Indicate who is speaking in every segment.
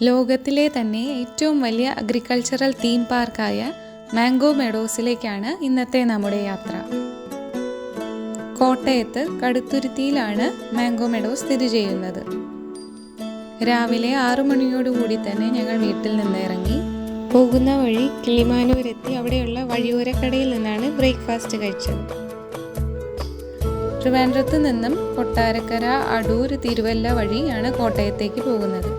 Speaker 1: ലോകത്തിലെ തന്നെ ഏറ്റവും വലിയ അഗ്രികൾച്ചറൽ തീം പാർക്കായ മാംഗോ മെഡോസിലേക്കാണ് ഇന്നത്തെ നമ്മുടെ യാത്ര. കോട്ടയത്ത് കടുത്തുരുത്തിയിലാണ് മാംഗോ മെഡോസ് സ്ഥിതി ചെയ്യുന്നത്. രാവിലെ 6 മണിയോടുകൂടി തന്നെ ഞങ്ങൾ വീട്ടിൽ നിന്ന് ഇറങ്ങി പോകുന്ന വഴി കിളിമാനൂരെത്തി അവിടെയുള്ള വഴിയോരക്കടയിൽ നിന്നാണ് ബ്രേക്ക്ഫാസ്റ്റ് കഴിച്ചത്. ട്രിവാൻഡ്രത്ത് നിന്നും കൊട്ടാരക്കര, അടൂർ, തിരുവല്ല വഴിയാണ് കോട്ടയത്തേക്ക് പോകുന്നത്.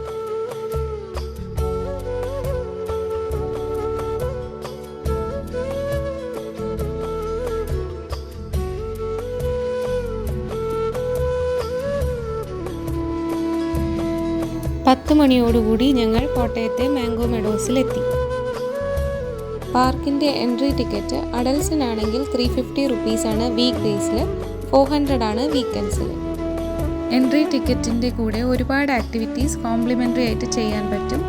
Speaker 1: പത്ത് മണിയോടുകൂടി ഞങ്ങൾ കോട്ടയത്തെ മാംഗോ മെഡോസിലെത്തി. പാർക്കിൻ്റെ എൻട്രി ടിക്കറ്റ് അഡൽസിനാണെങ്കിൽ 350 റുപ്പീസാണ് വീക്ക് ഡേയ്സിൽ, 400 ആണ് വീക്കെൻഡ്സിൽ. എൻട്രി ടിക്കറ്റിൻ്റെ കൂടെ ഒരുപാട് ആക്ടിവിറ്റീസ് കോംപ്ലിമെൻ്ററി ആയിട്ട് ചെയ്യാൻ പറ്റും.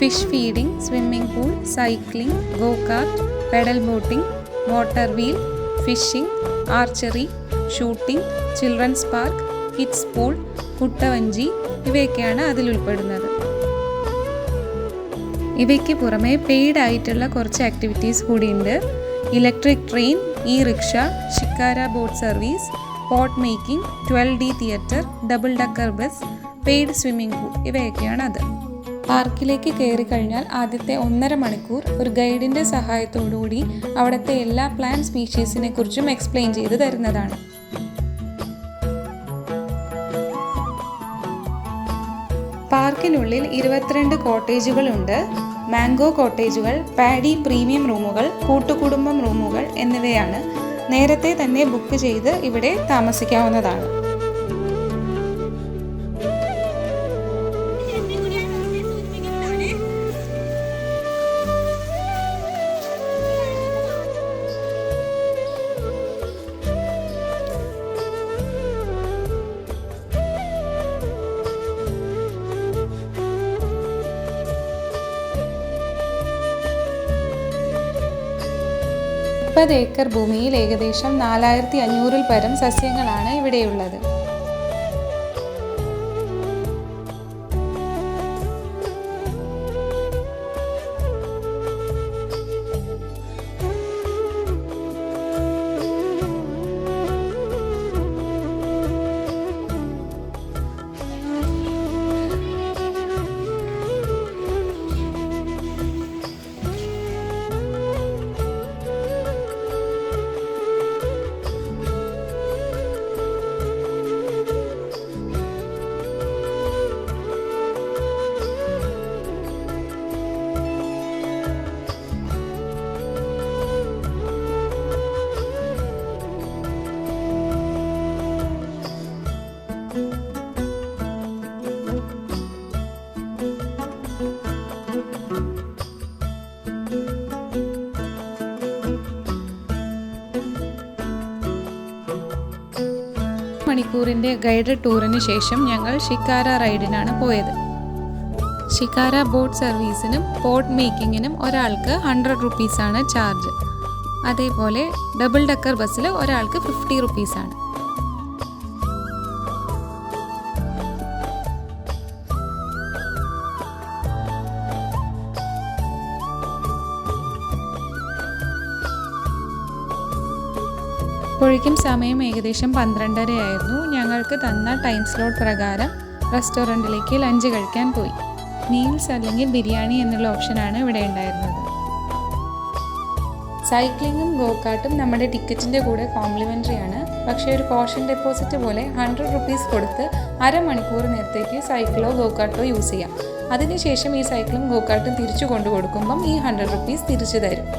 Speaker 1: Fish feeding, swimming pool, cycling, go kart, pedal boating, water wheel, fishing, archery, shooting, children's park, kids pool, കുട്ടവഞ്ചി ഇവയൊക്കെയാണ് അതിൽ ഉൾപ്പെടുന്നത്. ഇവയ്ക്ക് പുറമെ പെയ്ഡ് ആയിട്ടുള്ള കുറച്ച് ആക്ടിവിറ്റീസ് കൂടിയുണ്ട്. Electric train, E rickshaw, shikara boat service, pot making, 12D theatre, double decker bus, paid swimming pool ഇവയൊക്കെയാണ് അത്. പാർക്കിലേക്ക് കയറി കഴിഞ്ഞാൽ ആദ്യത്തെ 1.5 മണിക്കൂർ ഒരു ഗൈഡിൻ്റെ സഹായത്തോടുകൂടി അവിടുത്തെ എല്ലാ പ്ലാന്റ് സ്പീഷീസിനെ കുറിച്ചും എക്സ്പ്ലെയിൻ ചെയ്ത് തരുന്നതാണ്. പാർക്കിനുള്ളിൽ 22 കോട്ടേജുകളുണ്ട്. മാംഗോ കോട്ടേജുകൾ, പാഡി പ്രീമിയം റൂമുകൾ, കൂട്ടുകുടുംബം റൂമുകൾ എന്നിവയാണ്. നേരത്തെ തന്നെ ബുക്ക് ചെയ്ത് ഇവിടെ താമസിക്കാവുന്നതാണ്. ഏക്കർ ഭൂമിയിൽ ഏകദേശം 4500 പരം സസ്യങ്ങളാണ് ഇവിടെയുള്ളത്. മണിക്കൂറിൻ്റെ ഗൈഡഡ് ടൂറിന് ശേഷം ഞങ്ങൾ ഷിക്കാര റൈഡിനാണ് പോയത്. ഷിക്കാര ബോട്ട് സർവീസിനും പോട്ട് മേക്കിങ്ങിനും ഒരാൾക്ക് 100 റുപ്പീസാണ് ചാർജ്. അതേപോലെ ഡബിൾ ഡക്കർ ബസ്സിൽ ഒരാൾക്ക് 50 റുപ്പീസാണ്. അപ്പോഴേക്കും സമയം ഏകദേശം 12:30 ആയിരുന്നു. ഞങ്ങൾക്ക് തന്ന ടൈം സ്ലോട്ട് പ്രകാരം റെസ്റ്റോറൻറ്റിലേക്ക് ലഞ്ച് കഴിക്കാൻ പോയി. മീൽസ് അല്ലെങ്കിൽ ബിരിയാണി എന്നുള്ള ഓപ്ഷനാണ് ഇവിടെ ഉണ്ടായിരുന്നത്. സൈക്ലിങ്ങും ഗോകാർട്ടും നമ്മുടെ ടിക്കറ്റിൻ്റെ കൂടെ കോംപ്ലിമെൻ്ററി ആണ്. പക്ഷേ ഒരു കോഷൻ ഡെപ്പോസിറ്റ് പോലെ 100 റുപ്പീസ് കൊടുത്ത് 1/2 മണിക്കൂർ നേരത്തേക്ക് സൈക്കിളോ ഗോകാർട്ടോ യൂസ് ചെയ്യാം. അതിനുശേഷം ഈ സൈക്കിളും ഗോകാർട്ടും തിരിച്ചു കൊണ്ടു കൊടുക്കുമ്പം ഈ 100 റുപ്പീസ് തിരിച്ചു തരും.